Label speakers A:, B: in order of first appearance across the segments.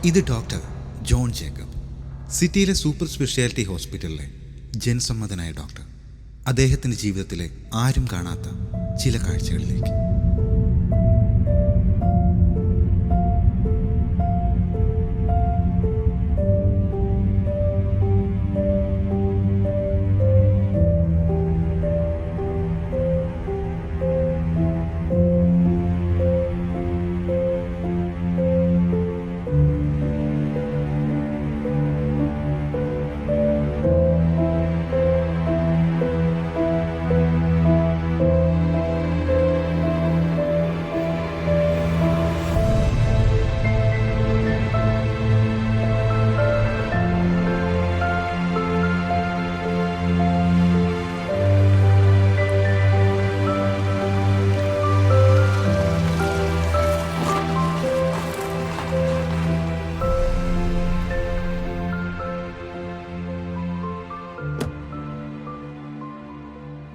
A: ഇത് doctor John Jacob, സിറ്റിയിലെ super speciality ഹോസ്പിറ്റലിലെ ജനസമ്മതനായ ഡോക്ടർ. അദ്ദേഹത്തിൻ്റെ ജീവിതത്തിലെ ആരും കാണാത്ത ചില കാഴ്ചകളിലേക്ക്.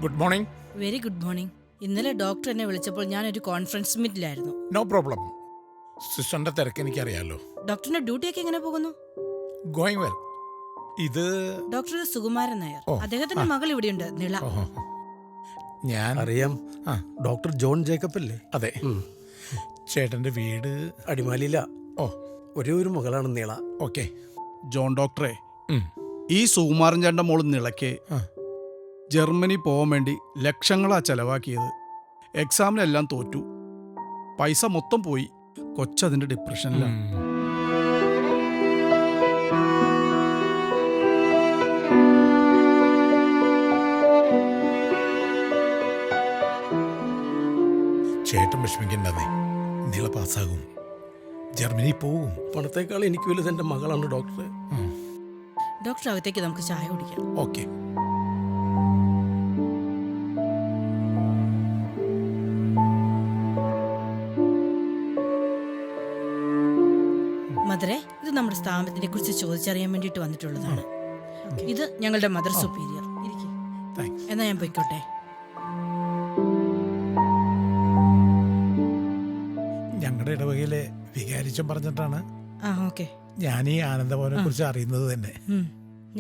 B: Good morning.
C: Very good morning. ഇന്നലെ ഡോക്ടർ എന്നെ വിളിച്ചപ്പോൾ ഞാനൊരു കോൺഫറൻസ് മീറ്റിലായിരുന്നു.
B: No problem. സിസ്റ്ററിന്റെ തിരക്ക് എനിക്കറിയാലോ.
C: ഡോക്ടറിന്റെ ഡ്യൂട്ടിയൊക്കെ എങ്ങനെ പോകുന്നു?
B: Going well. ഇത്
C: ഡോക്ടർ സുകുമാരൻ നായർ. അദ്ദേഹത്തിന്റെ മകൾ ഇവിടെയുണ്ട്, നിള.
B: ഞാൻ
D: അറിയാം. ഡോക്ടർ ജോൺ ജേക്കബ് അല്ലേ?
B: അതെ. ചേട്ടന്റെ വീട്
D: അടിമാലിയില. ഒരേ ഒരു മകളാണ് നിള.
B: ഓക്കെ.
E: ജോൺ ഡോക്ടറെ, ഈ സുകുമാരൻ ചേട്ടൻ്റെ മോള് നിളയ്ക്ക് ജർമ്മനി പോകാൻ വേണ്ടി ലക്ഷങ്ങളാ ചെലവാക്കിയത്. എക്സാമിനെല്ലാം തോറ്റു, പൈസ മൊത്തം പോയി. കൊച്ചതിൻ്റെ ഡിപ്രഷനിലാണ്.
B: ചേട്ടൻ വിഷമിക്കണ്ടെന്നേ, നിള പാസ്സാകും, ജർമ്മനി പോവും.
D: പണത്തേക്കാൾ എനിക്ക് വലുത് എൻ്റെ മകളാണ് ഡോക്ടറെ.
C: ഡോക്ടർ അകത്തേക്ക് നമുക്ക് ചായ കുടിക്കാം.
B: ഓക്കെ.
C: മദറെ, ഇത് നമ്മുടെ സ്ഥാപനത്തിനെ കുറിച്ച് ചോദിച്ചറിയാൻ വേണ്ടിയിട്ട് വന്നിട്ടുള്ളതാണ്. ഇത് ഞങ്ങളുടെ മദർ സുപ്പീരിയർ. എന്നാ ഞാൻ പോയിക്കോട്ടെ.
B: ഞങ്ങളുടെ ഇടവകയിലെ വികാരിച്ചൻ പറഞ്ഞിട്ടാണ്
C: ഓക്കെ
B: ഞാൻ ഈ ആനന്ദഭവനെ കുറിച്ച് അറിയുന്നത് തന്നെ.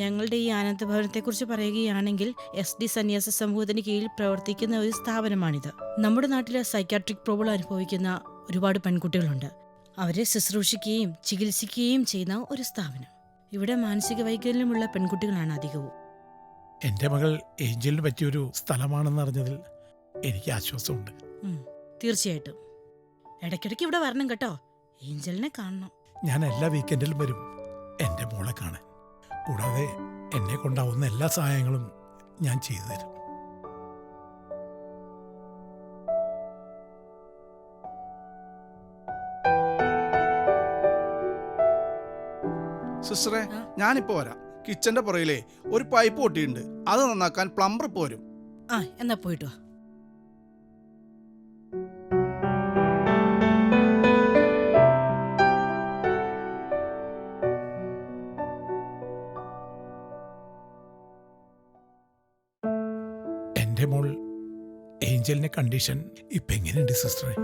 C: ഞങ്ങളുടെ ഈ ആനന്ദഭവനത്തെ കുറിച്ച് പറയുകയാണെങ്കിൽ SD സന്യാസ സമൂഹത്തിന് കീഴിൽ പ്രവർത്തിക്കുന്ന ഒരു സ്ഥാപനമാണിത്. നമ്മുടെ നാട്ടിലെ സൈക്കാട്രിക് പ്രോബ്ലം അനുഭവിക്കുന്ന ഒരുപാട് പെൺകുട്ടികളുണ്ട്. അവരെ ശുശ്രൂഷിക്കുകയും ചികിത്സിക്കുകയും ചെയ്യുന്ന ഒരു സ്ഥാപനം. ഇവിടെ മാനസിക വൈകല്യമുള്ള പെൺകുട്ടികളാണ് അധികവും.
B: എൻ്റെ മകൾ ഏഞ്ചലിന് പറ്റിയൊരു സ്ഥലമാണെന്ന് അറിഞ്ഞതിൽ എനിക്ക് ആശ്വാസമുണ്ട്.
C: തീർച്ചയായിട്ടും ഇടയ്ക്കിടയ്ക്ക് ഇവിടെ വരണം കേട്ടോ. ഏഞ്ചലിനെ കാണണം.
B: ഞാൻ എല്ലാ വീക്കെൻഡിലും വരും എൻ്റെ മോളെ കാണാൻ. കൂടാതെ എന്നെ കൊണ്ടാവുന്ന എല്ലാ സഹായങ്ങളും ഞാൻ ചെയ്തു തരും.
E: സിസ്റ്ററെ, ഞാനിപ്പോ വരാം. കിച്ചന്റെ പുറയിലെ ഒരു പൈപ്പ് പൊട്ടിയിട്ടുണ്ട്, അത് നന്നാക്കാൻ പ്ലംബർ പോരും.
C: എന്നാ പോയിട്ട് വാ.
B: എൻ്റെ മോൾ ഏഞ്ചലിന്റെ കണ്ടീഷൻ ഇപ്പൊ എങ്ങനെയുണ്ട് സിസ്റ്ററെ?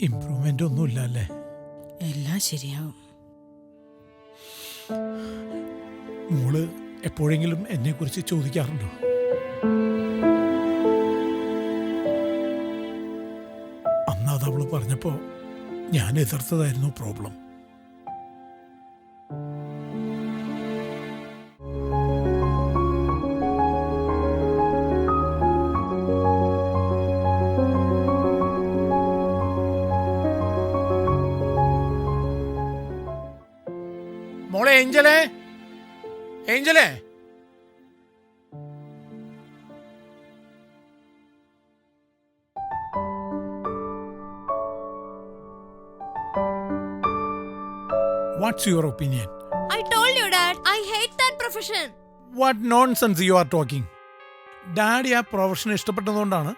B: ഇംപ്രൂവ്മെന്റ് ഒന്നുമില്ല അല്ലേ?
C: എല്ലാം ശരിയാവും.
B: മോള് എപ്പോഴെങ്കിലും എന്നെ കുറിച്ച് ചോദിക്കാറുണ്ടോ? അന്ന് അത് അവള് പറഞ്ഞപ്പോ ഞാൻ എതിർത്തതായിരുന്നു പ്രോബ്ലം. മോളെ ഏഞ്ചലേ, ഏഞ്ചലേ, What's your opinion?
F: I told you, Dad. Dad. I hate that profession.
B: What nonsense you are talking. Daddy ആ പ്രൊഫഷൻ ഇഷ്ടപ്പെട്ടതുകൊണ്ടാണ്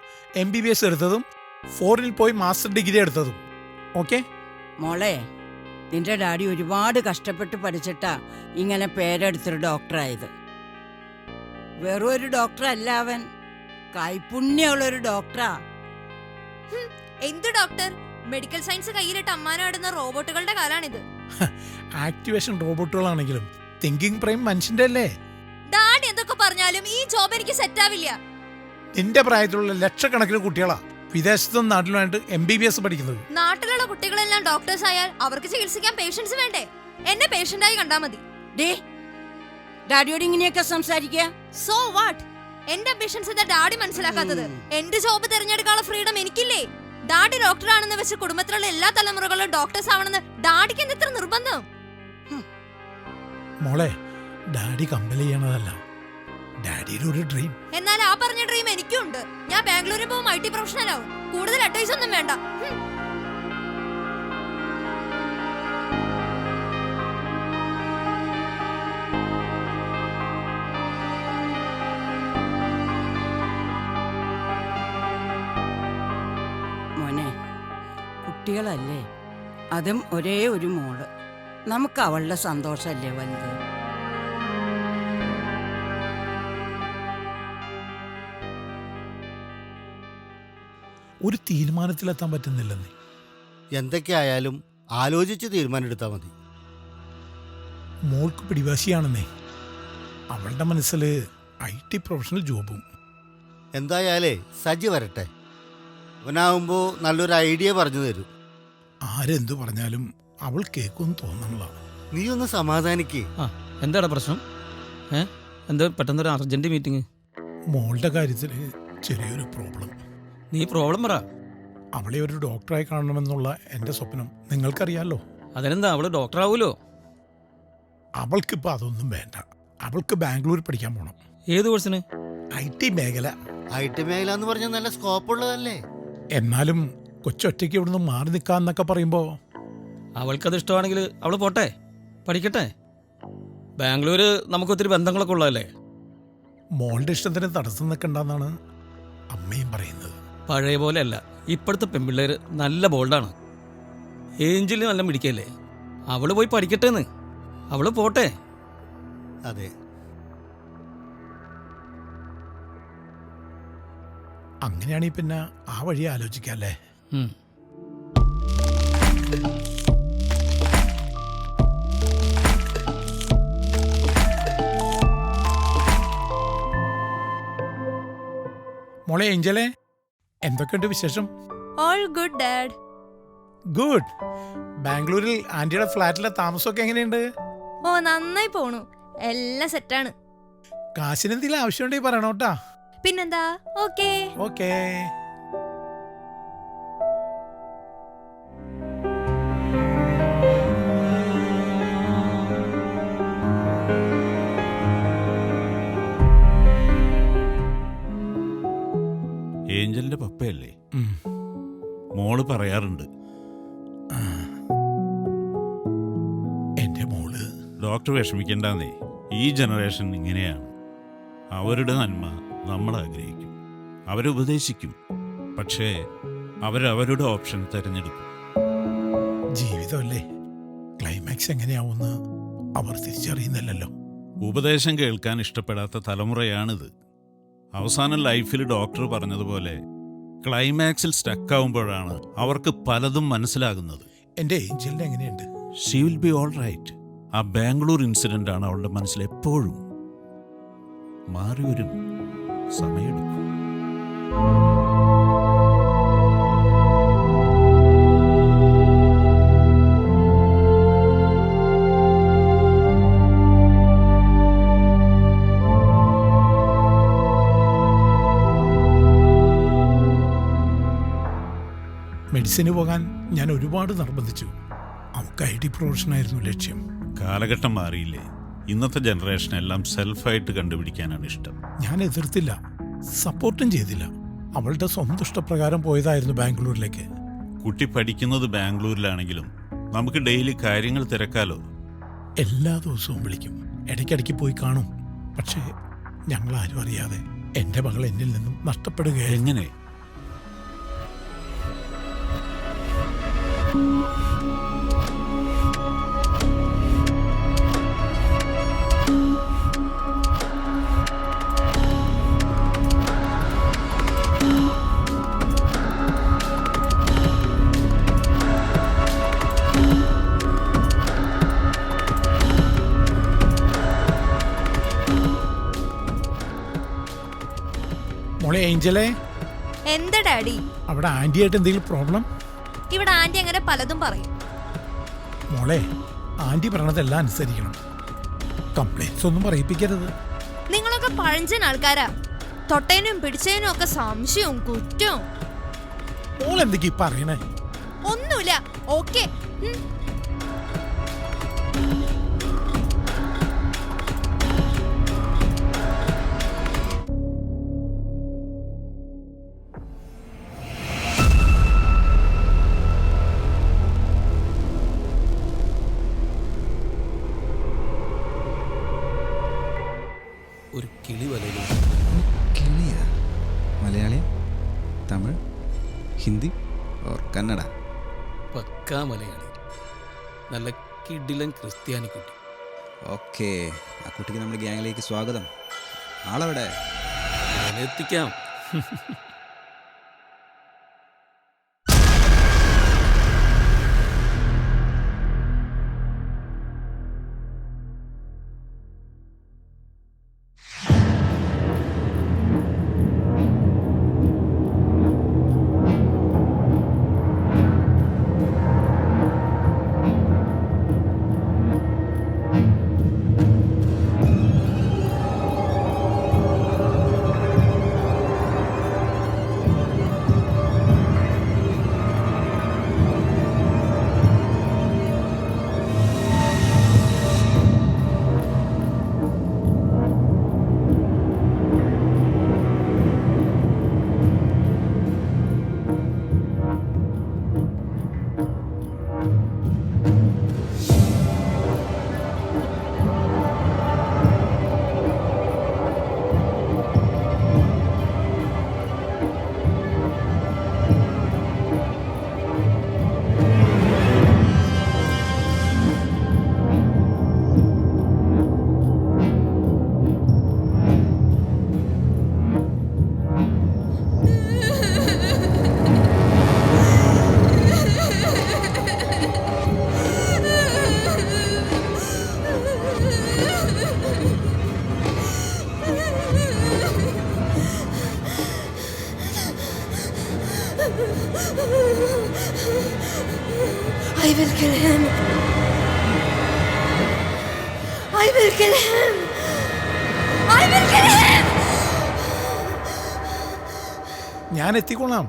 B: MBBS എടുത്തതും ഫോറിനിൽ പോയി മാസ്റ്റർ ഡിഗ്രി എടുത്തതും. ഓക്കെ?
G: മോളെ, നിന്റെ ഡാഡി ഒരുപാട് കഷ്ടപ്പെട്ട് പഠിച്ചിട്ടാ ഇങ്ങനെ പേരെടുത്തൊരു ഡോക്ടറായത്. വെറും ഒരു ഡോക്ടർ അല്ല അവൻ, കൈപുണ്യമുള്ളൊരു ഡോക്ടറാ.
F: എന്ത് ഡോക്ടർ? മെഡിക്കൽ സയൻസ് കയ്യിലിട്ട് അമ്മാനാടുന്ന റോബോട്ടുകളുടെ കാലാണിത്.
B: ആക്ടിവേഷൻ റോബോട്ടുകളാണെങ്കിലും തിങ്കിങ് പ്രൈം മനുഷ്യന്റെ അല്ലേ?
F: ഡാഡി എന്തൊക്കെ പറഞ്ഞാലും ഈ ജോബ് എനിക്ക് സെറ്റ് ആവില്ല.
B: നിന്റെ പ്രായത്തിലുള്ള ലക്ഷക്കണക്കിന് കുട്ടികളാ വിദേശത്തും നാട്ടിലുമായിട്ട് MBBS പഠിക്കുന്നത്.
F: നാട്ടിലുള്ള കുട്ടികളെല്ലാം ഡോക്ടേഴ്സ് ആയാൽ അവർക്ക് ചികിത്സിക്കാൻ പേഷ്യൻസ് വേണ്ടേ? എന്നെ പേഷ്യന്റായി കണ്ടാ മതി.
G: ഡേ, ഡാഡിയോട് ഇങ്ങനെയൊക്കെ സംസാരിക്കുക?
F: So what? എന്റെ അംബിഷൻസ് എന്താ ഡാഡി മനസ്സിലാക്കാത്തത്? എന്റെ ജോബ് തിരഞ്ഞെടുക്കാനുള്ള ഫ്രീഡം എനിക്കില്ലേ? ഡാഡി ഡോക്ടർ ആണെന്ന് വെച്ച് കുടുംബത്തിലുള്ള എല്ലാ തലമുറകളും ഡോക്ടേഴ്സ് ആവണമെന്ന് ഡാഡിക്ക് എന്താ ഇത്ര നിർബന്ധം?
B: മോളെ, ഡാഡി കമ്പൽ ചെയ്യണതല്ല, ഡാഡിയുടെ ഒരു ഡ്രീം.
F: എന്നാൽ ആ പറഞ്ഞ ഡ്രീം എനിക്കും ഉണ്ട്. ഞാൻ ബാംഗ്ലൂരിൽ പോകും IT പ്രൊഫഷണൽ ആവും. കൂടുതൽ അഡ്വൈസ് ഒന്നും വേണ്ട.
G: മോനെ, കുട്ടികളല്ലേ, അതും ഒരേ ഒരു മോള്. നമുക്ക് അവളുടെ സന്തോഷമല്ലേ വലുത്.
B: ഒരു തീരുമാനത്തിലെത്താൻ പറ്റുന്നില്ലെന്നേ.
H: എന്തൊക്കെയായാലും ആലോചിച്ച് തീരുമാനം മതി.
B: മോൾക്ക് പിടിവാശിയാണെന്നേ. അവളുടെ മനസ്സിൽ IT പ്രൊഫഷണൽ ജോബും.
H: എന്തായാലേ സജി വരട്ടെ, അവനാവുമ്പോ നല്ലൊരു ഐഡിയ പറഞ്ഞു തരും.
B: ആരെന്തു പറഞ്ഞാലും അവൾ കേൾക്കുമെന്ന് തോന്നണല്ലോ.
H: നീ ഒന്ന് സമാധാനിക്കേ.
I: എന്താണ് പ്രശ്നം? എന്താ പെട്ടെന്നൊരു അർജന്റ് മീറ്റിംഗ്?
B: മോളുടെ കാര്യത്തിൽ ചെറിയൊരു പ്രോബ്ലം.
I: നീ പ്രോബ്ലം പറ.
B: അവളെ ഒരു ഡോക്ടറായി കാണണമെന്നുള്ള എൻ്റെ സ്വപ്നം നിങ്ങൾക്കറിയാലോ.
I: അതിനെന്താ, അവള് ഡോക്ടർ ആവൂലോ.
B: അവൾക്കിപ്പോൾ അതൊന്നും വേണ്ട. അവൾക്ക് ബാംഗ്ലൂർ പഠിക്കാൻ പോകണം.
I: ഏത് കോഴ്സിന്?
B: IT മേഖല.
H: IT മേഖല എന്ന് പറഞ്ഞാൽ നല്ല സ്കോപ്പ് ഉള്ളതല്ലേ.
B: എന്നാലും കൊച്ചൊറ്റയ്ക്ക് ഇവിടുന്ന് മാറി നിൽക്കാന്നൊക്കെ പറയുമ്പോൾ
I: അവൾക്കത് ഇഷ്ടമാണെങ്കിൽ അവള് പോട്ടെ, പഠിക്കട്ടെ. ബാംഗ്ലൂര് നമുക്ക് ഒത്തിരി ബന്ധങ്ങളൊക്കെ ഉള്ളതല്ലേ.
B: മോളുടെ ഇഷ്ടത്തിന് തടസ്സം നിൽക്കണ്ടെന്നാണ് അമ്മയും പറയുന്നത്.
I: പഴയ പോലെ അല്ല, ഇപ്പോഴത്തെ പെൺപിള്ളേര് നല്ല ബോൾഡാണ്. ഏഞ്ചലിന് നല്ല മിടിക്കല്ലേ. അവള് പോയി പഠിക്കട്ടെന്ന്. അവള് പോട്ടെ.
H: അതെ,
B: അങ്ങനെയാണെങ്കിൽ പിന്നെ ആ വഴി ആലോചിക്കാല്ലേ. മോളെ ഏഞ്ചലേ, എന്തൊക്കെയുണ്ട് വിശേഷം?
F: All good, Dad.
B: ഗുഡ്. ബാംഗ്ലൂരിൽ ആന്റിയുടെ ഫ്ലാറ്റിലെ താമസമൊക്കെ എങ്ങനെയുണ്ട്?
F: ഓ, നന്നായി പോണു. എല്ലാം സെറ്റാണ്.
B: കാശിനെന്തെങ്കിലും ആവശ്യമുണ്ടെങ്കിൽ പറയണോട്ടാ.
F: പിന്നെന്താ? ഓക്കേ.
B: ഓക്കേ.
J: ഏഞ്ചലിന്റെ പപ്പയല്ലേ? മോള് പറയാറുണ്ട്,
B: എന്റെ മോള്
J: ഡോക്ടർ വിഷമിക്കണ്ടെന്നേ, ഈ ജനറേഷൻ ഇങ്ങനെയാണ്. അവരുടെ നന്മ നമ്മൾ ആഗ്രഹിക്കും, അവരുപദേശിക്കും, പക്ഷേ അവരവരുടെ ഓപ്ഷൻ തിരഞ്ഞെടുക്കും.
B: ജീവിതമല്ലേ, ക്ലൈമാക്സ് എങ്ങനെയാവുമെന്ന് അവർ തിരിച്ചറിയുന്നില്ലല്ലോ.
J: ഉപദേശം കേൾക്കാൻ ഇഷ്ടപ്പെടാത്ത തലമുറയാണിത്. അവസാനം ലൈഫിൽ ഡോക്ടർ പറഞ്ഞതുപോലെ ക്ലൈമാക്സിൽ സ്റ്റക്കാവുമ്പോഴാണ് അവർക്ക് പലതും മനസ്സിലാകുന്നത്.
B: എന്റെ ഏഞ്ചലിന് എങ്ങനെയുണ്ട്?
J: She will be all right. ആ ബാംഗ്ലൂർ ഇൻസിഡന്റ് ആണ് അവളുടെ മനസ്സിൽ എപ്പോഴും. മാറി വരും, സമയമെടുക്കും.
B: മെഡിസിന് പോകാൻ ഞാൻ ഒരുപാട് നിർബന്ധിച്ചു. അവൾക്ക് IT പ്രൊഫഷനായിരുന്നു ലക്ഷ്യം.
J: കാലഘട്ടം മാറിയില്ലേ? ഇന്നത്തെ ജനറേഷൻ എല്ലാം സെൽഫായിട്ട് കണ്ടുപിടിക്കാനാണ് ഇഷ്ടം.
B: ഞാൻ എതിർത്തില്ല, സപ്പോർട്ടും ചെയ്തില്ല. അവളുടെ സ്വന്തം ഇഷ്ടപ്രകാരം പോയതായിരുന്നു ബാംഗ്ലൂരിലേക്ക്.
J: കുട്ടി പഠിക്കുന്നത് ബാംഗ്ലൂരിലാണെങ്കിലും നമുക്ക് ഡെയിലി കാര്യങ്ങൾ തിരക്കാലോ.
B: എല്ലാ ദിവസവും വിളിക്കും. ഇടയ്ക്കിടയ്ക്ക് പോയി കാണും. പക്ഷേ ഞങ്ങളാരും അറിയാതെ എൻ്റെ മകൾ എന്നിൽ നിന്നും നഷ്ടപ്പെടുകയായിരുന്നു.
J: എങ്ങനെ?
B: മോളെ ഏഞ്ചലേ,
F: എന്താ ഡാഡി?
B: അവിടെ ആൻറ്റിയായിട്ട് എന്തെങ്കിലും പ്രോബ്ലം?
F: ഇവിടെ ആന്റി അങ്ങനെ പലതും പറയും.
B: മോളെ, ആൻറ്റി പറയണതെല്ലാം അനുസരിക്കണം. കംപ്ലൈൻസ് ഒന്നും പറയിപ്പിക്കരുത്.
F: നിങ്ങളൊക്കെ പഴഞ്ചൻ ആൾക്കാരാ. തൊട്ടേനും പിടിച്ചതിനും ഒക്കെ സംശയവും കുറ്റവും.
B: മോൾ എന്തൊക്കെയാ പറയണേ?
F: ഒന്നുമില്ല. ഓക്കെ.
I: ഒരു കിളി വലയിൽ
A: കിളിയാ? മലയാളി, തമിഴ്, ഹിന്ദി ഓർ കന്നഡ?
I: പക്കാ മലയാളി, നല്ല കിടിലൻ ക്രിസ്ത്യാനി കുട്ടി.
A: ഓക്കെ, ആ കുട്ടിക്ക് നമ്മുടെ ഗ്യാങ്ങിലേക്ക് സ്വാഗതം. ആളവിടെ?
I: എത്തിക്കാം.
F: I will kill him. I will kill him. I will kill him.
B: ഞാൻ എത്തിക്കൊള്ളാം.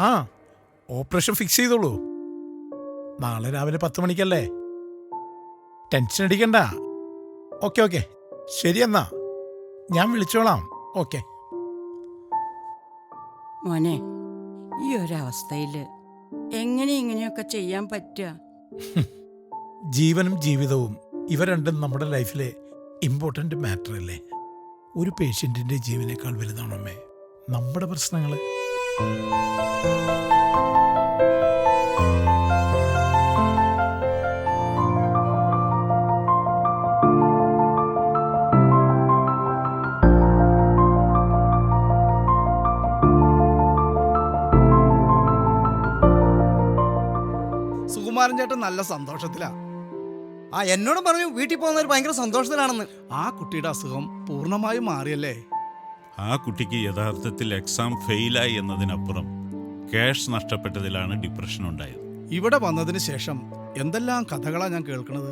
B: ആ, ഓപ്പറേഷൻ ഫിക്സ് ചെയ്തോളൂ. നാളെ രാവിലെ 10 മണിക്കല്ലേ? ടെൻഷൻ അടിക്കണ്ട. ഓക്കെ ഓക്കെ, ശരി എന്നാ ഞാൻ വിളിച്ചോളാം. ഓക്കെ.
G: മോനെ, ഈ ഒരവസ്ഥയില് എങ്ങനെ ഇങ്ങനെയൊക്കെ ചെയ്യാൻ പറ്റുക?
B: ജീവനും ജീവിതവും ഇവ രണ്ടും നമ്മുടെ ലൈഫിലെ ഇമ്പോർട്ടൻ്റ് മാറ്റർ അല്ലേ? ഒരു പേഷ്യൻറ്റിൻ്റെ ജീവനേക്കാൾ വലുതാണമ്മേ നമ്മുടെ പ്രശ്നങ്ങൾ.
E: സുകുമാരൻ ചേട്ടൻ നല്ല സന്തോഷത്തിലാ.
H: ആ എന്നോടും പറഞ്ഞു വീട്ടിൽ പോകുന്നവർ ഭയങ്കര സന്തോഷത്തിലാണെന്ന്.
E: ആ കുട്ടിയുടെ അസുഖം പൂർണ്ണമായും മാറിയല്ലേ?
J: ആ കുട്ടിക്ക് യഥാർത്ഥത്തിൽ എക്സാം ഫെയിലായി എന്നതിനപ്പുറം ക്യാഷ് നഷ്ടപ്പെട്ടതിലാണ് ഡിപ്രഷൻ ഉണ്ടായത്.
E: ഇവിടെ വന്നതിന് ശേഷം എന്തെല്ലാം കഥകളാ ഞാൻ കേൾക്കുന്നത്.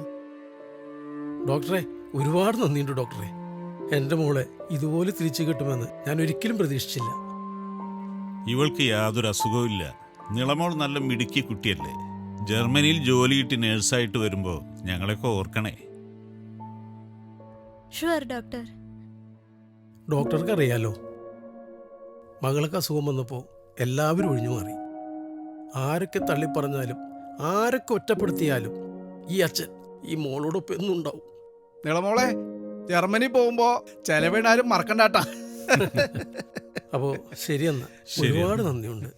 D: ഡോക്ടറെ, ഒരുപാട് നന്ദിയുണ്ട് ഡോക്ടറെ. എൻ്റെ മോളെ ഇതുപോലെ തിരിച്ചു കിട്ടുമെന്ന് ഞാൻ ഒരിക്കലും പ്രതീക്ഷിച്ചില്ല.
J: ഇവൾക്ക് യാതൊരു അസുഖവും ഇല്ല. നിളമോൾ നല്ല മിടുക്കി കുട്ടിയല്ലേ? ജർമ്മനിയിൽ ജോലി കിട്ടി നേഴ്സായിട്ട് വരുമ്പോൾ ഞങ്ങളൊക്കെ ഓർക്കണേ.
F: Sure doctor.
D: ഡോക്ടർക്ക് അറിയാലോ, മകൾക്ക് അസുഖം വന്നപ്പോൾ എല്ലാവരും ഒഴിഞ്ഞു മാറി. ആരൊക്കെ തള്ളിപ്പറഞ്ഞാലും ആരൊക്കെ ഒറ്റപ്പെടുത്തിയാലും ഈ അച്ഛൻ ഈ മോളോടൊപ്പം എന്നും ഉണ്ടാവും.
E: നിളമോളെ ജർമ്മനി പോകുമ്പോ ചെലവിടാരും മറക്കണ്ടാട്ടാ.
D: അപ്പോൾ ശരിയെന്നാ,
J: ശരി.
D: ഒരുപാട് നന്ദിയുണ്ട്.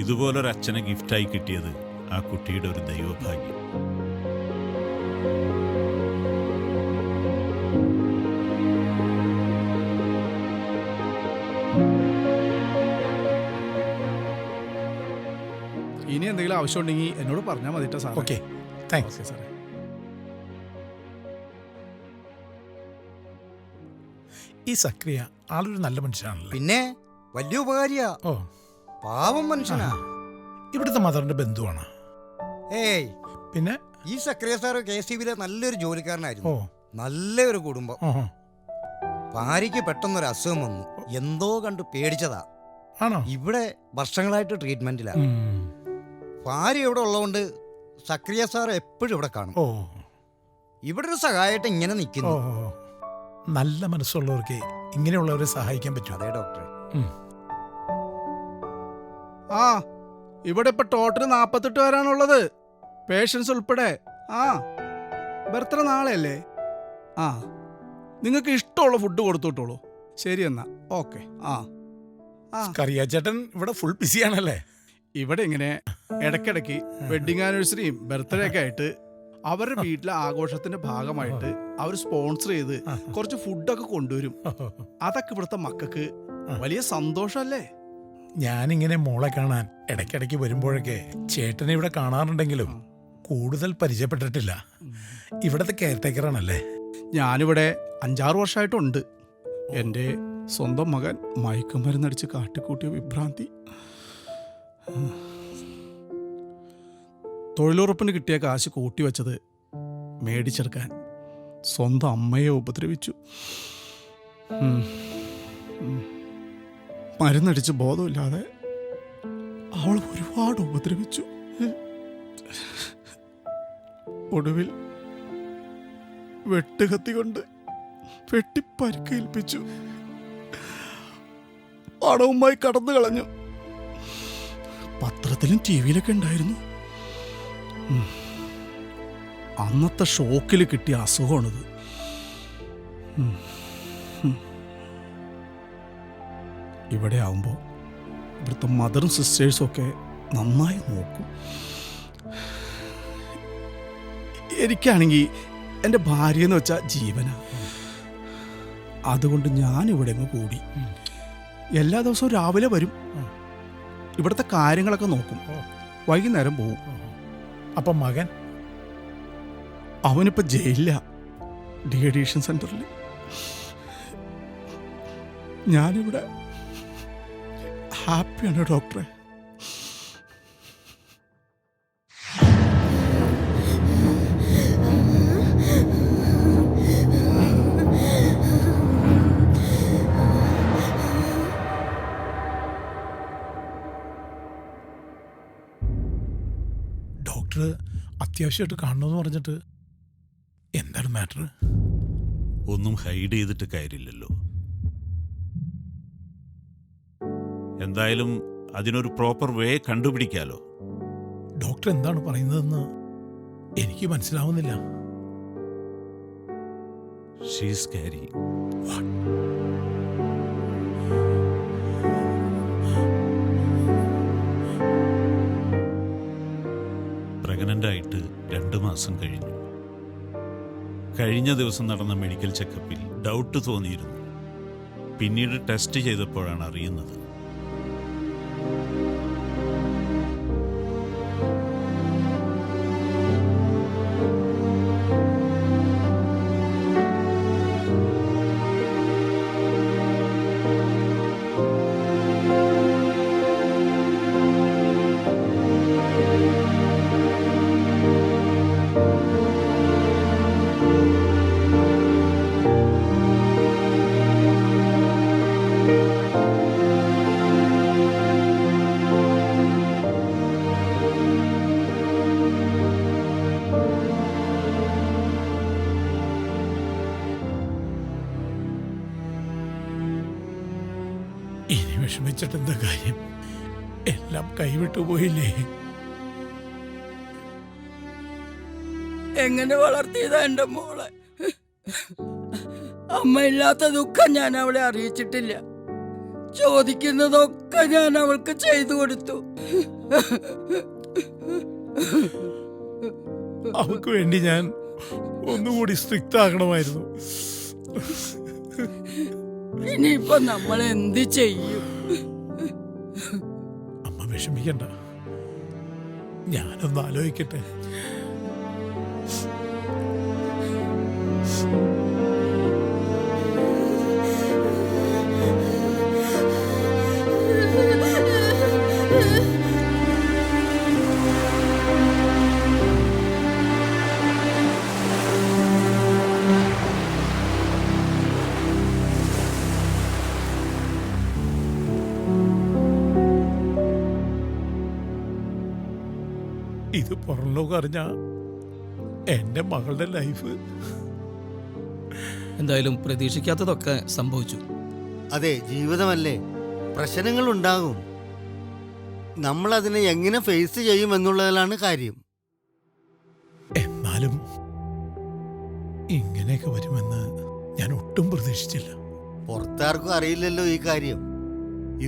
J: ഇതുപോലൊരു അച്ഛനെ ഗിഫ്റ്റായി കിട്ടിയത് ആ കുട്ടിയുടെ ഒരു ദൈവഭാഗ്യം.
E: ഇനി എന്തെങ്കിലും ആവശ്യമുണ്ടെങ്കിൽ എന്നോട് പറഞ്ഞാൽ മതിട്ടോ സാർ.
B: Okay, thanks.
E: ഓക്കെ സാറേ.
B: ഈ സക്രിയ ആളൊരു നല്ല മനുഷ്യനാണല്ലേ?
H: പിന്നെ വലിയ ഉപകാരിയാ,
B: ഓ,
H: പാവം മനുഷ്യനാ.
B: ഇവിടുത്തെ മദറിന്റെ ബന്ധുവാണ്.
H: ഏയ്,
B: പിന്നെ
H: ഈ സക്രിയ സാറ് KSTVയിലെ നല്ലൊരു
B: ഓ,
H: ജോലിക്കാരനായിരുന്നു. നല്ലൊരു കുടുംബം.
B: ഓഹോ,
H: ഭാര്യയ്ക്ക് പെട്ടെന്നൊരു അസുഖം വന്നു, എന്തോ കണ്ട് പേടിച്ചതാ.
B: ആണോ?
H: ഇവിടെ വർഷങ്ങളായിട്ട് ട്രീറ്റ്മെന്റിലാ.
B: ഉം.
H: ഭാര്യ ഇവിടെ ഉള്ളതുകൊണ്ട് സക്രിയ സാർ എപ്പോഴും ഇവിടെ കാണും.
B: ഓ,
H: ഇവിടെ ഒരു സഹായമായിട്ട് ഇങ്ങനെ
B: ഓ,
H: നിൽക്കുന്നു.
B: നല്ല മനസ്സുള്ളവർക്ക് ഇങ്ങനെയുള്ളവരെ സഹായിക്കാൻ പറ്റും.
H: അതെ ഡോക്ടറെ.
E: ആ, ഇവിടെ ഇപ്പൊ ടോട്ടൽ 48 പേരാണുള്ളത്, പേഷ്യൻസ് ഉൾപ്പെടെ. ആ, ബർത്ത്ഡേ നാളെയല്ലേ? ആ, നിങ്ങൾക്ക് ഇഷ്ടമുള്ള ഫുഡ് കൊടുത്തുവിട്ടോളൂ. ശരി എന്നാ, ഓക്കെ. ആ ആ,
B: കറിയ ചേട്ടൻ ഇവിടെ ഫുൾ ബിസിയാണല്ലേ?
E: ഇവിടെ ഇങ്ങനെ ഇടയ്ക്കിടയ്ക്ക് വെഡിങ് ആനിവേഴ്സറിയും ബർത്ത്ഡേ ഒക്കെ ആയിട്ട് അവരുടെ വീട്ടിലെ ആഘോഷത്തിന്റെ ഭാഗമായിട്ട് അവർ സ്പോൺസർ ചെയ്ത് കുറച്ച് ഫുഡൊക്കെ കൊണ്ടുവരും. അതൊക്കെ ഇവിടുത്തെ മക്കൾക്ക് വലിയ സന്തോഷമല്ലേ?
B: ഞാനിങ്ങനെ മോളെ കാണാൻ ഇടയ്ക്കിടയ്ക്ക് വരുമ്പോഴൊക്കെ ചേട്ടനെ ഇവിടെ കാണാറുണ്ടെങ്കിലും കൂടുതൽ പരിചയപ്പെട്ടിട്ടില്ല. ഇവിടത്തെ കെയർടേക്കറാണല്ലേ?
E: ഞാനിവിടെ 5-6 വർഷമായിട്ടുണ്ട്. എൻ്റെ സ്വന്തം മകൻ മയക്കുമരുന്നടിച്ച് കാട്ടിക്കൂട്ടിയ വിഭ്രാന്തി. തൊഴിലുറപ്പിന് കിട്ടിയ കാശ് കൂട്ടിവെച്ചത് മേടിച്ചെടുക്കാൻ സ്വന്തം അമ്മയെ ഉപദ്രവിച്ചു. മരുന്നടിച്ച് ബോധമില്ലാതെ അവൾ ഒരുപാട് ഉപദ്രവിച്ചു. ഒടുവിൽ വെട്ടുകത്തി കൊണ്ട് വെട്ടിപ്പരിക്കേൽപ്പിച്ചു. പണവുമായി കടന്നു കളഞ്ഞു. പത്രത്തിലും TV-യിലൊക്കെ ഉണ്ടായിരുന്നു. അന്നത്തെ ഷോക്കിൽ കിട്ടിയ അസുഖമാണിത്. ഇവിടെ ആവുമ്പോൾ ഇവിടുത്തെ മദറും സിസ്റ്റേഴ്സും ഒക്കെ നന്നായി നോക്കും. എനിക്കാണെങ്കിൽ എൻ്റെ ഭാര്യ എന്ന് വെച്ചാൽ ജീവനാ. അതുകൊണ്ട് ഞാനിവിടെ അങ്ങ് കൂടി. എല്ലാ ദിവസവും രാവിലെ വരും, ഇവിടുത്തെ കാര്യങ്ങളൊക്കെ നോക്കും, വൈകുന്നേരം പോവും.
B: അപ്പം മകൻ
E: അവനിപ്പോൾ ജയിലില്ല, ഡീഅഡിക്ഷൻ സെന്ററിൽ. ഞാനിവിടെ ഹാപ്പിയാണ് ഡോക്ടറെ.
B: ഡോക്ടർ അത്യാവശ്യമായിട്ട് കാണണമെന്ന് പറഞ്ഞിട്ട് എന്താണ് മാറ്റർ?
J: ഒന്നും ഹൈഡ് ചെയ്തിട്ട് കാര്യമില്ലല്ലോ. എന്തായാലും അതിനൊരു പ്രോപ്പർ വേ കണ്ടുപിടിക്കാലോ.
B: ഡോക്ടർ എന്താണ് പറയുന്നതെന്ന് എനിക്ക് മനസ്സിലാവുന്നില്ല.
J: She's carry. പ്രഗ്നന്റ് ആയിട്ട് 2 മാസം കഴിഞ്ഞു. കഴിഞ്ഞ ദിവസം നടന്ന മെഡിക്കൽ ചെക്കപ്പിൽ ഡൗട്ട് തോന്നിയിരുന്നു. പിന്നീട് ടെസ്റ്റ് ചെയ്തപ്പോഴാണ് അറിയുന്നത്.
B: ഇനി വിഷമിച്ചിട്ട് എന്താ കാര്യം? എല്ലാം കൈവിട്ടു പോയില്ലേ?
G: എങ്ങനെ വളർത്തിയതാ എൻ്റെ മോളെ. അമ്മയില്ലാത്ത ദുഃഖം ഞാൻ അവളെ അറിയിച്ചിട്ടില്ല. ചോദിക്കുന്നതൊക്കെ ഞാൻ അവൾക്ക് ചെയ്തു കൊടുത്തു.
B: അവൾക്ക് വേണ്ടി ഞാൻ ഒന്നുകൂടി സ്ട്രിക്റ്റ് ആകണമായിരുന്നു.
G: ഇനിയിപ്പൊ നമ്മൾ എന്ത് ചെയ്യും?
B: അമ്മ വിഷമിക്കണ്ട, ഞാനൊന്ന് ആലോചിക്കട്ടെ. ഇത് പുറം ലോകം അറിഞ്ഞ എൻ്റെ മകളുടെ ലൈഫ്.
I: എന്തായാലും പ്രതീക്ഷിക്കാത്തതൊക്കെ സംഭവിച്ചു.
K: അതെ, ജീവിതമല്ലേ, പ്രശ്നങ്ങൾ ഉണ്ടാകും. നമ്മൾ അതിനെ എങ്ങനെ ഫേസ് ചെയ്യും എന്നുള്ളതിലാണ് കാര്യം.
B: എന്നാലും ഇങ്ങനെയൊക്കെ വരുമെന്ന് ഞാൻ ഒട്ടും പ്രതീക്ഷിച്ചില്ല.
K: പുറത്താർക്കും അറിയില്ലല്ലോ ഈ കാര്യം.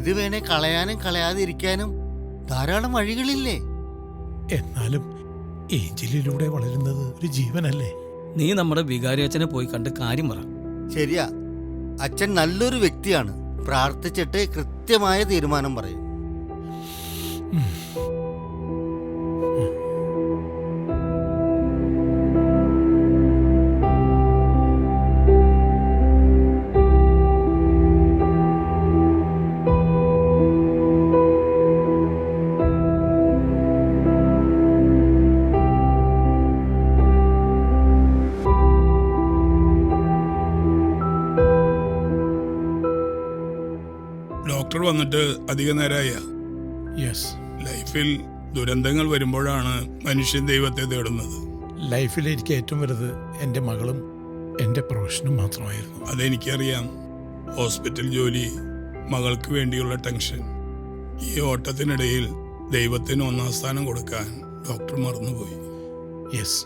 K: ഇത് വേണേ കളയാനും കളയാതിരിക്കാനും ധാരാളം വഴികളില്ലേ.
B: എന്നാലും ഏഞ്ചലിലൂടെ വളരുന്നത് ഒരു ജീവനല്ലേ.
I: നീ നമ്മുടെ വികാരി അച്ഛനെ പോയി കണ്ട് കാര്യം പറ.
K: ശരിയാ, അച്ഛൻ നല്ലൊരു വ്യക്തിയാണ്. പ്രാർത്ഥിച്ചിട്ട് കൃത്യമായ തീരുമാനം പറയും.
L: ഡോക്ടർ വന്നിട്ട് അധിക നേരമായ?
B: യെസ്.
L: ലൈഫിൽ ദുരന്തങ്ങൾ വരുമ്പോഴാണ് മനുഷ്യൻ ദൈവത്തെ തേടുന്നത്.
B: ലൈഫിൽ എനിക്ക് ഏറ്റവും വലുത് എൻ്റെ മകളും എൻ്റെ പ്രൊഫഷനും മാത്രമായിരുന്നു.
L: അതെനിക്കറിയാം. ഹോസ്പിറ്റൽ ജോലി, മകൾക്ക് വേണ്ടിയുള്ള ടെൻഷൻ, ഈ ഓട്ടത്തിനിടയിൽ ദൈവത്തിന് ഒന്നാം സ്ഥാനം കൊടുക്കാൻ ഡോക്ടർ മറന്നുപോയി.
B: യെസ്,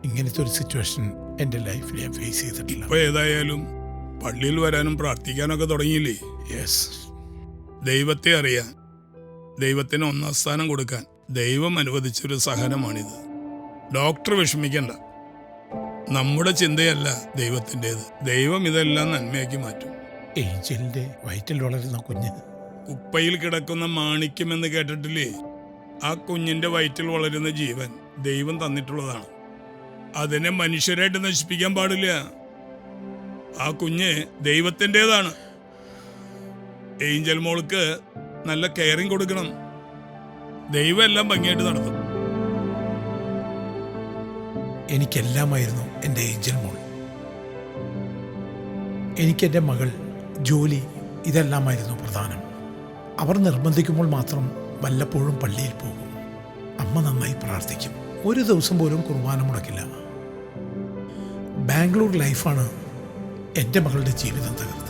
B: ഇങ്ങനത്തെ ഒരു സിറ്റുവേഷൻ എൻ്റെ ലൈഫിൽ ഞാൻ ഫേസ് ചെയ്തിട്ടില്ല.
L: ഇപ്പൊ ഏതായാലും പള്ളിയിൽ വരാനും പ്രാർത്ഥിക്കാനൊക്കെ തുടങ്ങിയില്ലേ?
B: യെസ്.
L: ദൈവത്തെ അറിയാൻ, ദൈവത്തിന് ഒന്നാം സ്ഥാനം കൊടുക്കാൻ ദൈവം അനുവദിച്ചൊരു സഹനമാണിത്. ഡോക്ടർ വിഷമിക്കണ്ട. നമ്മുടെ ചിന്തയല്ല ദൈവത്തിൻ്റെത്. ദൈവം ഇതെല്ലാം നന്മയാക്കി മാറ്റും.
B: ഏഞ്ചലിന്റെ വയറ്റിൽ വളരുന്ന കുഞ്ഞ്
L: കുപ്പയിൽ കിടക്കുന്ന മാണിക്യമെന്ന് കേട്ടിട്ടില്ലേ? ആ കുഞ്ഞിന്റെ വയറ്റിൽ വളരുന്ന ജീവൻ ദൈവം തന്നിട്ടുള്ളതാണ്. അതിനെ മനുഷ്യരായിട്ട് നശിപ്പിക്കാൻ പാടില്ല. ആ കുഞ്ഞ് ദൈവത്തിൻ്റെതാണ്. ഏഞ്ചൽ മോൾക്ക് നല്ല കെയറിങ് കൊടുക്കണം. ദൈവം എല്ലാം ഭംഗിയായിട്ട് നടത്തും.
B: എനിക്കെല്ലാമായിരുന്നു എൻ്റെ ഏഞ്ചൽ മോൾ. എനിക്കെൻ്റെ മകൾ, ജോലി, ഇതെല്ലാമായിരുന്നു പ്രധാനം. അവർ നിർബന്ധിക്കുമ്പോൾ മാത്രം വല്ലപ്പോഴും പള്ളിയിൽ പോകും. അമ്മ നന്നായി പ്രാർത്ഥിക്കും. ഒരു ദിവസം പോലും കുർബാന മുടക്കില്ല. ബാംഗ്ലൂർ ലൈഫാണ് എൻ്റെ മകളുടെ ജീവിതം തകർത്തത്.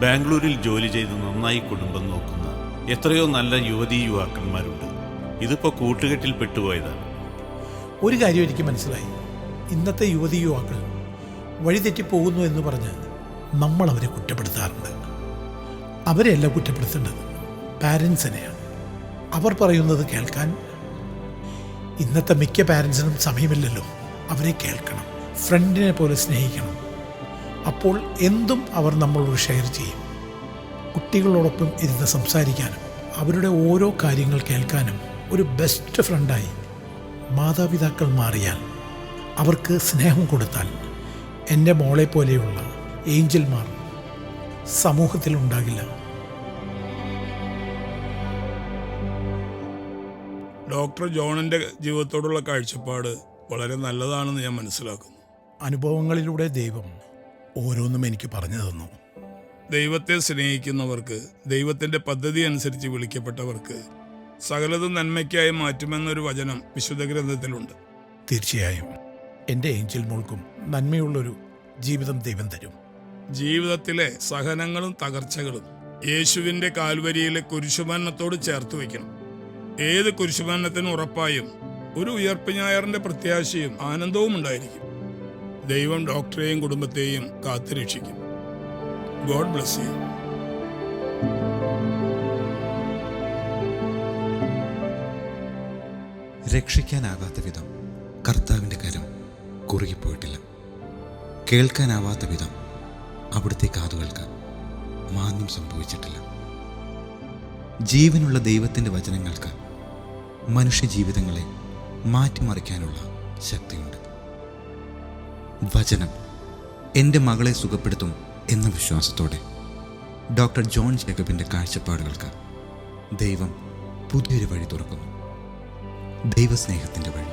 J: ബാംഗ്ലൂരിൽ ജോലി ചെയ്ത് നന്നായി കുടുംബം നോക്കുന്ന എത്രയോ നല്ല യുവതീ യുവാക്കന്മാരുണ്ട്. ഇതിപ്പോ കൂട്ടുകെട്ടിൽ പെട്ടുപോയതാണ്.
B: ഒരു കാര്യം എനിക്ക് മനസ്സിലായി. ഇന്നത്തെ യുവതീ യുവാക്കൾ വഴിതെറ്റിപ്പോകുന്നു എന്ന് പറഞ്ഞ് നമ്മൾ അവരെ കുറ്റപ്പെടുത്താറുണ്ട്. അവരെയല്ല കുറ്റപ്പെടുത്തേണ്ടത്, പാരൻസിനെയാണ്. അവർ പറയുന്നത് കേൾക്കാൻ ഇന്നത്തെ മിക്ക പാരൻസിനും സമയമില്ലല്ലോ. അവരെ കേൾക്കണം, ഫ്രണ്ടിനെ പോലെ സ്നേഹിക്കണം. അപ്പോൾ എന്തും അവർ നമ്മളോട് ഷെയർ ചെയ്യും. കുട്ടികളോടൊപ്പം ഇരുന്ന് സംസാരിക്കാനും അവരുടെ ഓരോ കാര്യങ്ങൾ കേൾക്കാനും ഒരു ബെസ്റ്റ് ഫ്രണ്ടായി മാതാപിതാക്കൾ മാറിയാൽ, അവർക്ക് സ്നേഹം കൊടുത്താൽ, എൻ്റെ മോളെ പോലെയുള്ള ഏഞ്ചൽമാർ സമൂഹത്തിലുണ്ടാകില്ല.
L: ഡോക്ടർ ജോണിന്റെ ജീവിതത്തോടുള്ള കാഴ്ചപ്പാട് വളരെ നല്ലതാണെന്ന് ഞാൻ മനസ്സിലാക്കുന്നു.
B: അനുഭവങ്ങളിലൂടെ ദൈവം ഓരോന്നും എനിക്ക് പറഞ്ഞു തന്നു.
L: ദൈവത്തെ സ്നേഹിക്കുന്നവർക്ക്, ദൈവത്തിന്റെ പദ്ധതി അനുസരിച്ച് വിളിക്കപ്പെട്ടവർക്ക് സകലതും നന്മയ്ക്കായി മാറ്റുമെന്നൊരു വചനം വിശുദ്ധ ഗ്രന്ഥത്തിലുണ്ട്.
B: തീർച്ചയായും എൻ്റെ ഏഞ്ചൽ മോൾക്കും നന്മയുള്ളൊരു ജീവിതം ദൈവം തരും.
L: ജീവിതത്തിലെ സഹനങ്ങളും തകർച്ചകളും യേശുവിൻ്റെ കാൽവരിയിലെ കുരിശുമരണത്തോട് ചേർത്ത് വയ്ക്കണം. ഏത് കുരിശുമരണത്തിനും ഉറപ്പായും ഒരു ഉയർപ്പ് ഞായറിന്റെ പ്രത്യാശയും ആനന്ദവും ഉണ്ടായിരിക്കും. ദൈവം ഡോക്ടറെയും കുടുംബത്തെയും കാത്തുരക്ഷിക്കും. God bless you.
A: രക്ഷിക്കാനാകാത്ത വിധം കർത്താവിൻ്റെ കരം കുറുകിപ്പോയിട്ടില്ല. കേൾക്കാനാവാത്ത വിധം അവിടുത്തെ കാതുകൾക്ക് മാന്യം സംഭവിച്ചിട്ടില്ല. ജീവനുള്ള ദൈവത്തിൻ്റെ വചനങ്ങൾക്ക് മനുഷ്യജീവിതങ്ങളെ മാറ്റിമറിക്കാനുള്ള ശക്തിയുണ്ട്. വചനം എൻ്റെ മകളെ സുഖപ്പെടുത്തും എന്ന വിശ്വാസത്തോടെ ഡോക്ടർ ജോൺ ജേക്കബിൻ്റെ കാഴ്ചപ്പാടുകൾക്ക് ദൈവം പുതിയൊരു വഴി തുറക്കുന്നു. ദൈവസ്നേഹത്തിൻ്റെ വഴി.